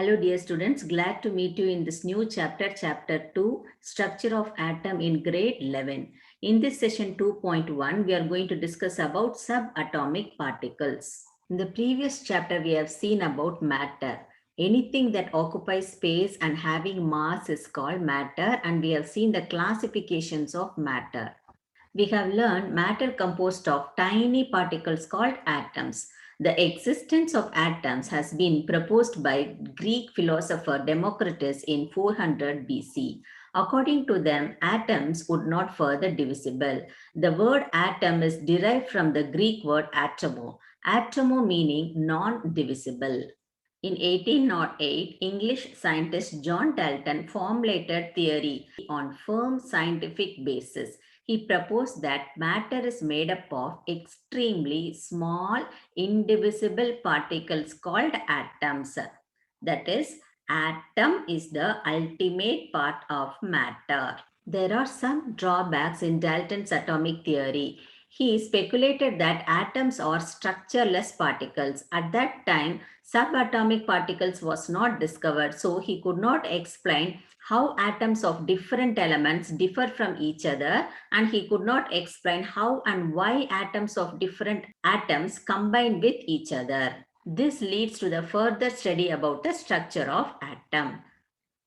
Hello dear students, glad to meet you in this new chapter, chapter 2, Structure of Atom in grade 11. In this session 2.1, we are going to discuss about subatomic particles. In the previous chapter, we have seen about matter. Anything that occupies space and having mass is called matter, and we have seen the classifications of matter. We have learned matter composed of tiny particles called atoms. The existence of atoms has been proposed by Greek philosopher Democritus in 400 BC. According to them, atoms would not further divisible. The word atom is derived from the Greek word atomo, atomo meaning non-divisible. In 1808, English scientist John Dalton formulated theory on firm scientific basis. He proposed that matter is made up of extremely small, indivisible particles called atoms. That is, atom is the ultimate part of matter. There are some drawbacks in Dalton's atomic theory. He speculated that atoms are structureless particles. At that time, subatomic particles was not discovered, so he could not explain how atoms of different elements differ from each other, and he could not explain how and why atoms of different atoms combine with each other. This leads to the further study about the structure of atom.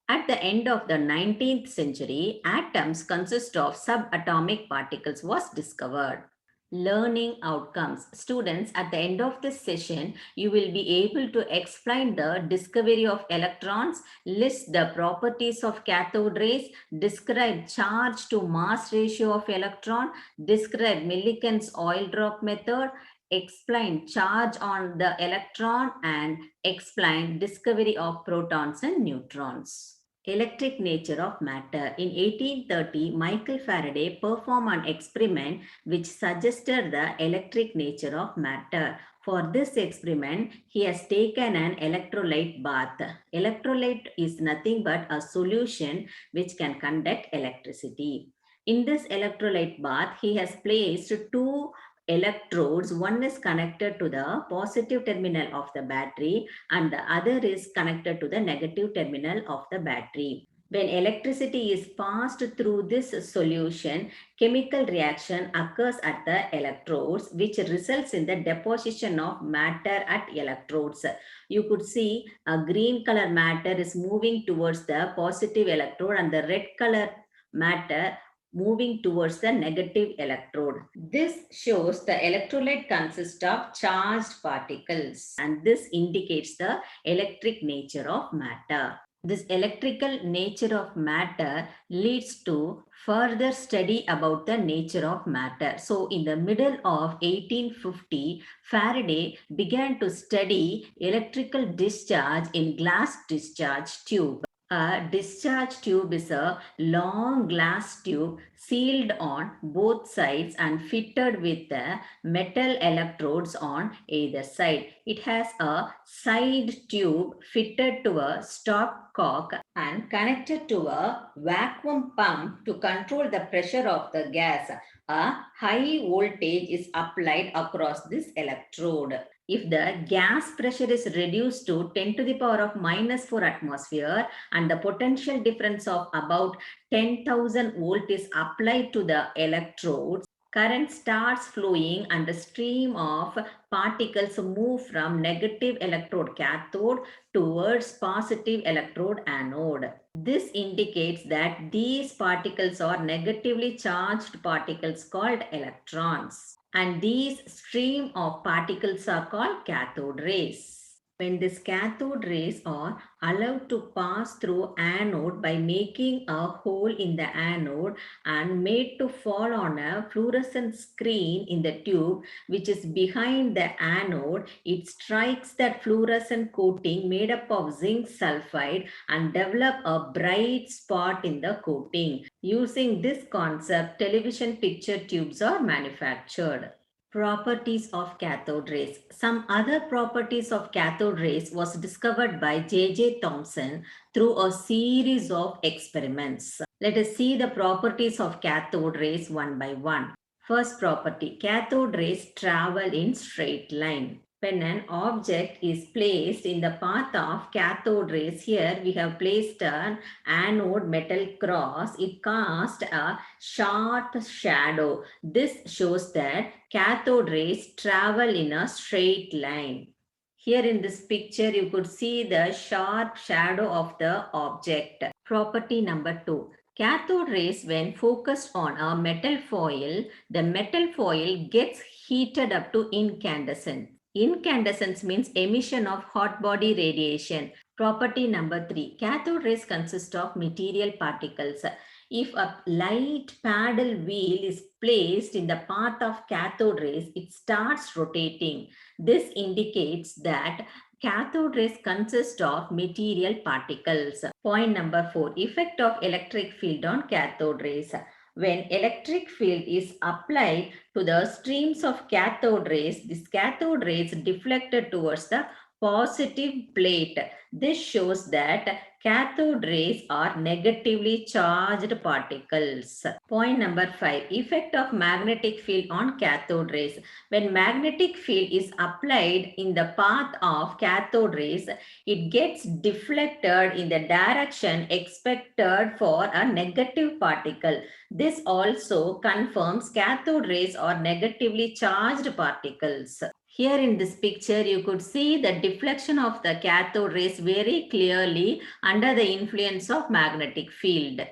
At the end of the 19th century, atoms consist of subatomic particles was discovered. Learning outcomes. Students, at the end of this session, you will be able to explain the discovery of electrons, list the properties of cathode rays, describe charge to mass ratio of electron, describe Millikan's oil drop method, explain charge on the electron, and explain discovery of protons and neutrons. Electric nature of matter. In 1830, Michael Faraday performed an experiment which suggested the electric nature of matter. For this experiment, he has taken an electrolyte bath. Electrolyte is nothing but a solution which can conduct electricity. In this electrolyte bath, he has placed two electrodes. One is connected to the positive terminal of the battery and the other is connected to the negative terminal of the battery. When electricity is passed through this solution, chemical reaction occurs at the electrodes, which results in the deposition of matter at electrodes. You could see a green color matter is moving towards the positive electrode and the red color matter moving towards the negative electrode. This shows the electrolyte consists of charged particles, and this indicates the electric nature of matter. This electrical nature of matter leads to further study about the nature of matter. So in the middle of 1850, Faraday began to study electrical discharge in glass discharge tube. A discharge tube is a long glass tube sealed on both sides and fitted with the metal electrodes on either side. It has a side tube fitted to a stopcock and connected to a vacuum pump to control the pressure of the gas. A high voltage is applied across this electrode. If the gas pressure is reduced to 10 to the power of minus 4 atmosphere and the potential difference of about 10,000 volt is applied to the electrodes, current starts flowing and the stream of particles move from negative electrode cathode towards positive electrode anode. This indicates that these particles are negatively charged particles called electrons. And these stream of particles are called cathode rays. When these cathode rays are allowed to pass through anode by making a hole in the anode and made to fall on a fluorescent screen in the tube which is behind the anode, it strikes that fluorescent coating made up of zinc sulfide and develop a bright spot in the coating. Using this concept, television picture tubes are manufactured. Properties of cathode rays. Some other properties of cathode rays was discovered by J.J. Thomson through a series of experiments. Let us see the properties of cathode rays one by one. First property, cathode rays travel in straight line. When an object is placed in the path of cathode rays, here we have placed an anode metal cross, it casts a sharp shadow. This shows that cathode rays travel in a straight line. Here in this picture, you could see the sharp shadow of the object. Property number 2. Cathode rays, when focused on a metal foil, the metal foil gets heated up to incandescent. Incandescence means emission of hot body radiation. Property number 3. Cathode rays consist of material particles. If a light paddle wheel is placed in the path of cathode rays, it starts rotating. This indicates that cathode rays consist of material particles. Point number 4. Effect of electric field on cathode rays. When electric field is applied to the streams of cathode rays, this cathode rays deflected towards the positive plate. This shows that cathode rays are negatively charged particles. Point number 5. Effect of magnetic field on cathode rays. When magnetic field is applied in the path of cathode rays, it gets deflected in the direction expected for a negative particle. This also confirms cathode rays are negatively charged particles. Here in this picture, you could see the deflection of the cathode rays very clearly under the influence of magnetic field.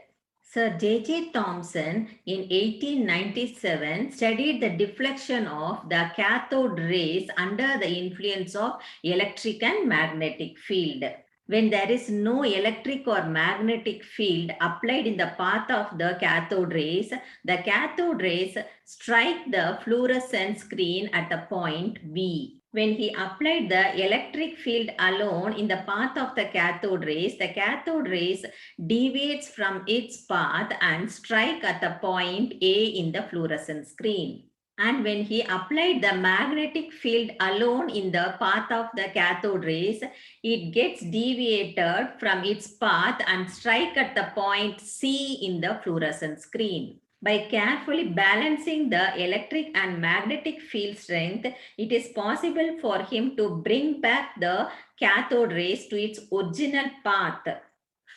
Sir J.J. Thomson in 1897 studied the deflection of the cathode rays under the influence of electric and magnetic field. When there is no electric or magnetic field applied in the path of the cathode rays strike the fluorescent screen at the point V. When he applied the electric field alone in the path of the cathode rays deviates from its path and strike at the point A in the fluorescent screen. And when he applied the magnetic field alone in the path of the cathode rays, it gets deviated from its path and strike at the point C in the fluorescent screen. By carefully balancing the electric and magnetic field strength, it is possible for him to bring back the cathode rays to its original path.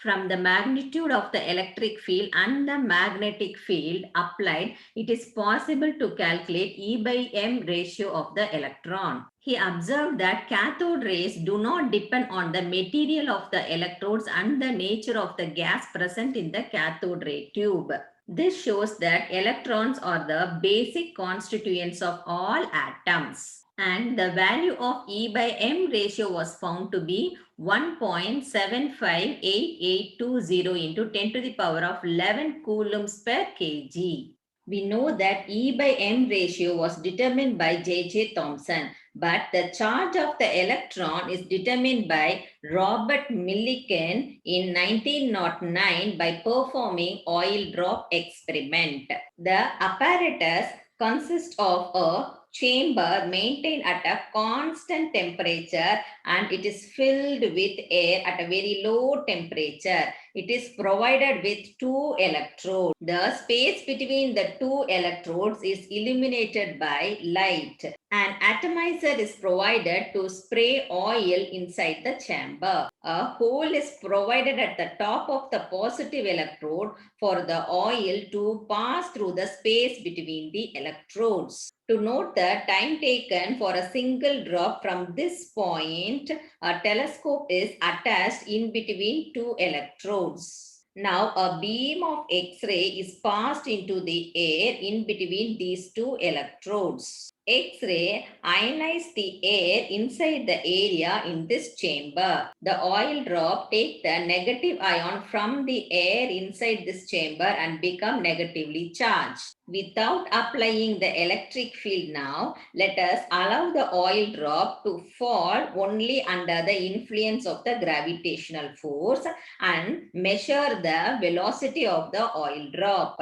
From the magnitude of the electric field and the magnetic field applied, it is possible to calculate E/m ratio of the electron. He observed that cathode rays do not depend on the material of the electrodes and the nature of the gas present in the cathode ray tube. This shows that electrons are the basic constituents of all atoms. And the value of E/m ratio was found to be 1.758820 into 10 to the power of 11 coulombs per kg. We know that E/m ratio was determined by J.J. Thomson, but the charge of the electron is determined by Robert Millikan in 1909 by performing oil drop experiment. The apparatus consists of a chamber maintained at a constant temperature and it is filled with air at a very low temperature. It is provided with 2 electrodes. The space between the 2 electrodes is illuminated by light. An atomizer is provided to spray oil inside the chamber. A hole is provided at the top of the positive electrode for the oil to pass through the space between the electrodes. To note the time taken for a single drop from this point, a telescope is attached in between 2 electrodes. Now a beam of X-ray is passed into the air in between these 2 electrodes. X-ray ionizes the air inside the area in this chamber. The oil drop takes the negative ion from the air inside this chamber and become negatively charged. Without applying the electric field now, let us allow the oil drop to fall only under the influence of the gravitational force and measure the velocity of the oil drop.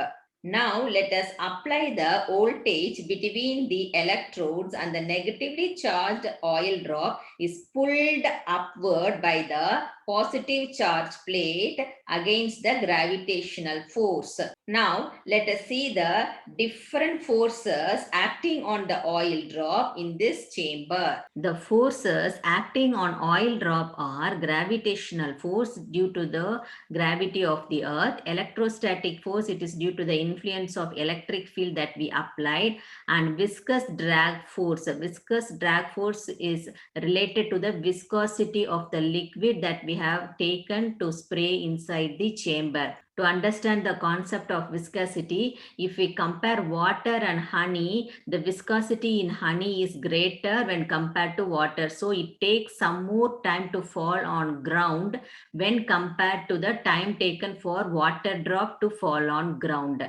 Now let us apply the voltage between the electrodes and the negatively charged oil drop is pulled upward by the positive charge plate against the gravitational force. Now, let us see the different forces acting on the oil drop in this chamber. The forces acting on oil drop are gravitational force due to the gravity of the earth, electrostatic force, it is due to the influence of electric field that we applied, and viscous drag force. Viscous drag force is related to the viscosity of the liquid that we have taken to spray inside the chamber. To understand the concept of viscosity, if we compare water and honey, the viscosity in honey is greater when compared to water. So it takes some more time to fall on ground when compared to the time taken for water drop to fall on ground.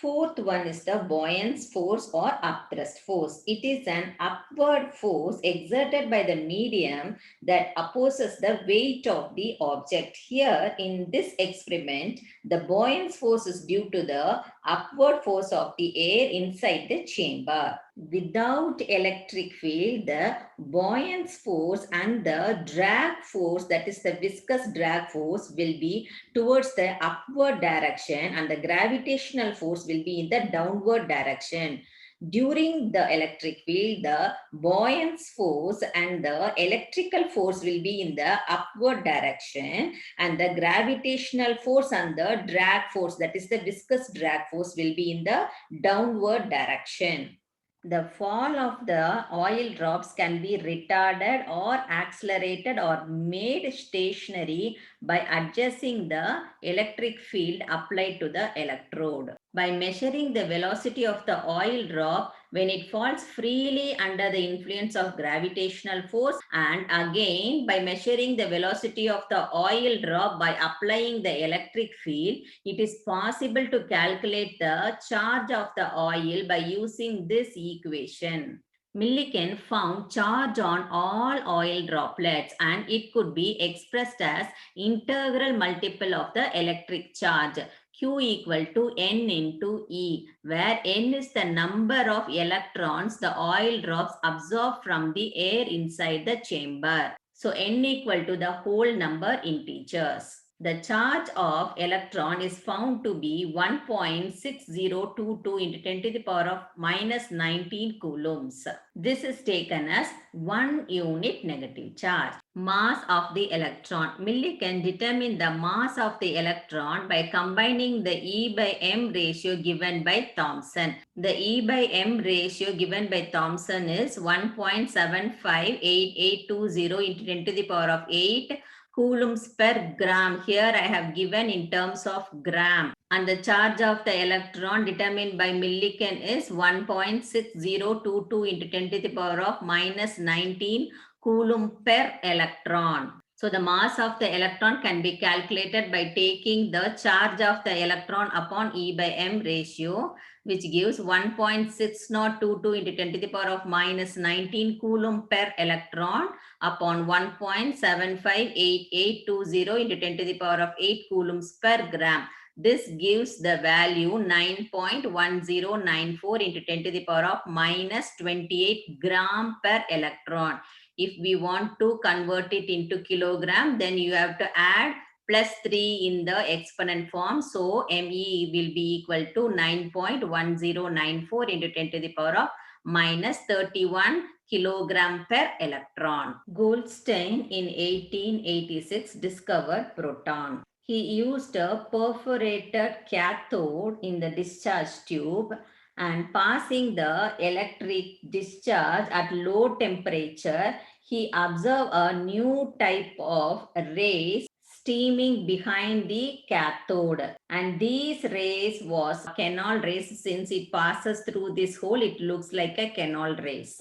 Fourth one is the buoyance force or upthrust force. It is an upward force exerted by the medium that opposes the weight of the object. Here in this experiment, the buoyance force is due to the upward force of the air inside the chamber. Without electric field, the buoyance force and the drag force, that is the viscous drag force, will be towards the upward direction and the gravitational force will be in the downward direction. During the electric field, the buoyance force and the electrical force will be in the upward direction and the gravitational force and the drag force, that is the viscous drag force, will be in the downward direction. The fall of the oil drops can be retarded or accelerated or made stationary by adjusting the electric field applied to the electrode. By measuring the velocity of the oil drop when it falls freely under the influence of gravitational force, and again by measuring the velocity of the oil drop by applying the electric field, it is possible to calculate the charge of the oil by using this equation. Millikan found charge on all oil droplets and it could be expressed as integral multiple of the electric charge. Q equal to N into E, where N is the number of electrons the oil drops absorb from the air inside the chamber. So N equal to the whole number integers. The charge of electron is found to be 1.6022 into 10 to the power of minus 19 coulombs. This is taken as 1 unit negative charge. Mass of the electron. Millikan determined the mass of the electron by combining the E by M ratio given by Thomson. The E by M ratio given by Thomson is 1.758820 into 10 to the power of 8 coulombs per gram. Here I have given in terms of gram. And the charge of the electron determined by Millikan is 1.6022 into 10 to the power of minus 19 coulomb per electron. So the mass of the electron can be calculated by taking the charge of the electron upon E by M ratio, which gives 1.6022 into 10 to the power of minus 19 coulomb per electron upon 1.758820 into 10 to the power of 8 coulombs per gram. This gives the value 9.1094 into 10 to the power of minus 28 gram per electron. If we want to convert it into kilogram, then you have to add plus 3 in the exponent form. So ME will be equal to 9.1094 into 10 to the power of minus 31 kilogram per electron. Goldstein in 1886 discovered proton. He used a perforated cathode in the discharge tube and passing the electric discharge at low temperature, he observed a new type of rays steaming behind the cathode, and these rays was canal rays. Since it passes through this hole, it looks like a canal rays.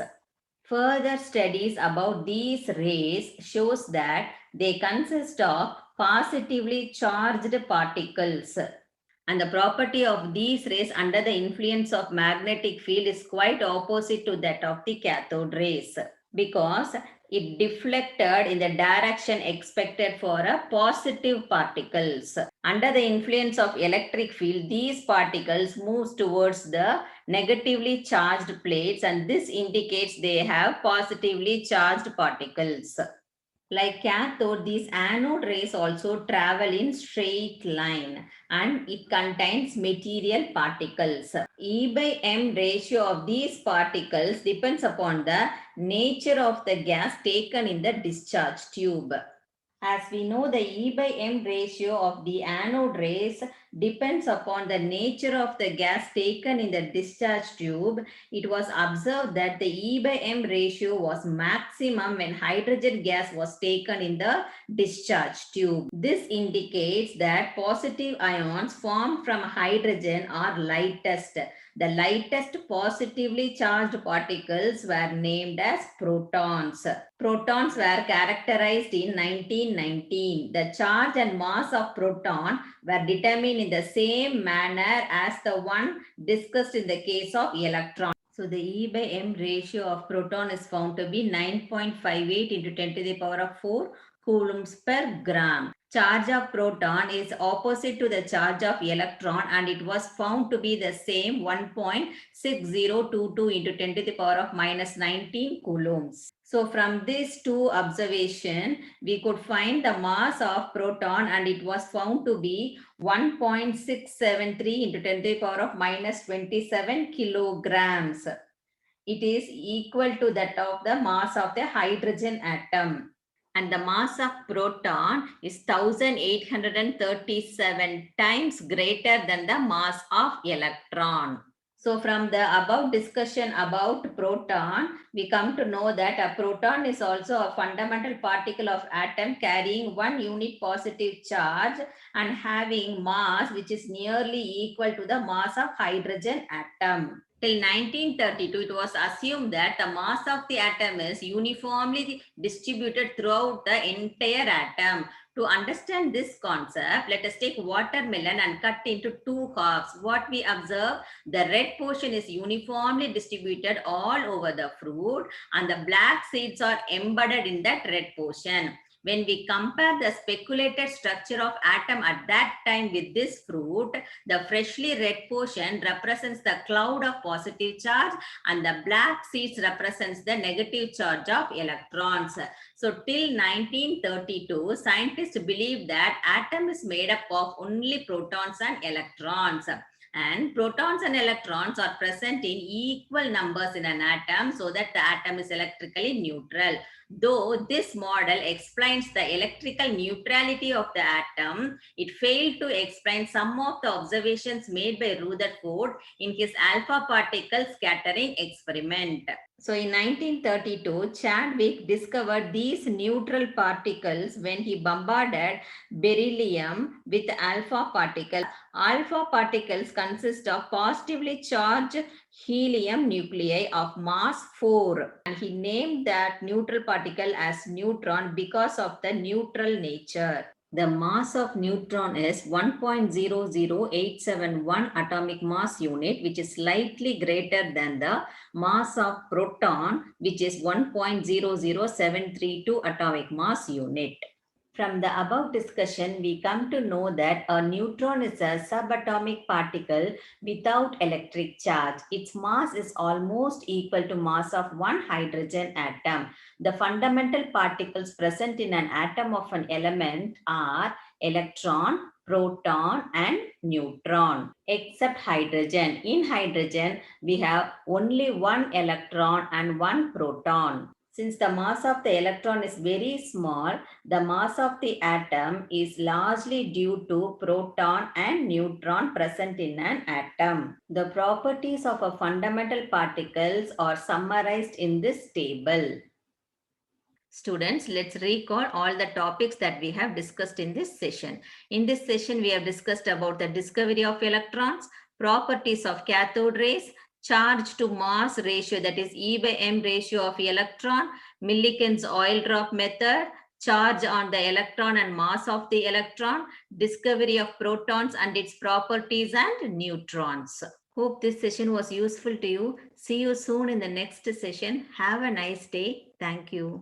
Further studies about these rays shows that they consist of positively charged particles. And the property of these rays under the influence of magnetic field is quite opposite to that of the cathode rays, because it deflected in the direction expected for a positive particles. Under the influence of electric field, these particles moves towards the negatively charged plates, and this indicates they have positively charged particles. Like cathode, these anode rays also travel in straight line and it contains material particles. E by M ratio of these particles depends upon the nature of the gas taken in the discharge tube. As we know, the E by M ratio of the anode rays depends upon the nature of the gas taken in the discharge tube. It was observed that the E by M ratio was maximum when hydrogen gas was taken in the discharge tube. This indicates that positive ions formed from hydrogen are lightest. The lightest positively charged particles were named as protons. Protons were characterized in 1919. The charge and mass of proton were determined in the same manner as the one discussed in the case of electron. So the E by M ratio of proton is found to be 9.58 into 10 to the power of 4 coulombs per gram. Charge of proton is opposite to the charge of electron and it was found to be the same 1.6022 into 10 to the power of minus 19 coulombs. So from these two observations, we could find the mass of proton and it was found to be 1.673 into 10 to the power of minus 27 kilograms. It is equal to that of the mass of the hydrogen atom. And the mass of proton is 1837 times greater than the mass of electron. So from the above discussion about proton, we come to know that a proton is also a fundamental particle of atom carrying 1 unit positive charge and having mass which is nearly equal to the mass of hydrogen atom. Till 1932, it was assumed that the mass of the atom is uniformly distributed throughout the entire atom. To understand this concept, let us take watermelon and cut into two halves. What we observe, the red portion is uniformly distributed all over the fruit and the black seeds are embedded in that red portion. When we compare the speculated structure of atom at that time with this fruit, the freshly red portion represents the cloud of positive charge and the black seeds represents the negative charge of electrons. So till 1932, scientists believed that atom is made up of only protons and electrons. And protons and electrons are present in equal numbers in an atom so that the atom is electrically neutral. Though this model explains the electrical neutrality of the atom, it failed to explain some of the observations made by Rutherford in his alpha particle scattering experiment. So in 1932, Chadwick discovered these neutral particles when he bombarded beryllium with alpha particles. Alpha particles consist of positively charged helium nuclei of mass 4 and he named that neutral particle as neutron because of the neutral nature. The mass of neutron is 1.00871 atomic mass unit, which is slightly greater than the mass of proton, which is 1.00732 atomic mass unit. From the above discussion, we come to know that a neutron is a subatomic particle without electric charge. Its mass is almost equal to mass of one hydrogen atom. The fundamental particles present in an atom of an element are electron, proton, and neutron, except hydrogen. In hydrogen, we have only one electron and one proton. Since the mass of the electron is very small, the mass of the atom is largely due to proton and neutron present in an atom. The properties of a fundamental particles are summarized in this table. Students, let's recall all the topics that we have discussed in this session. In this session, we have discussed about the discovery of electrons, properties of cathode rays, charge to mass ratio, that is E by M ratio of electron, Millikan's oil drop method, charge on the electron and mass of the electron, discovery of protons and its properties and neutrons. Hope this session was useful to you. See you soon in the next session. Have a nice day. Thank you.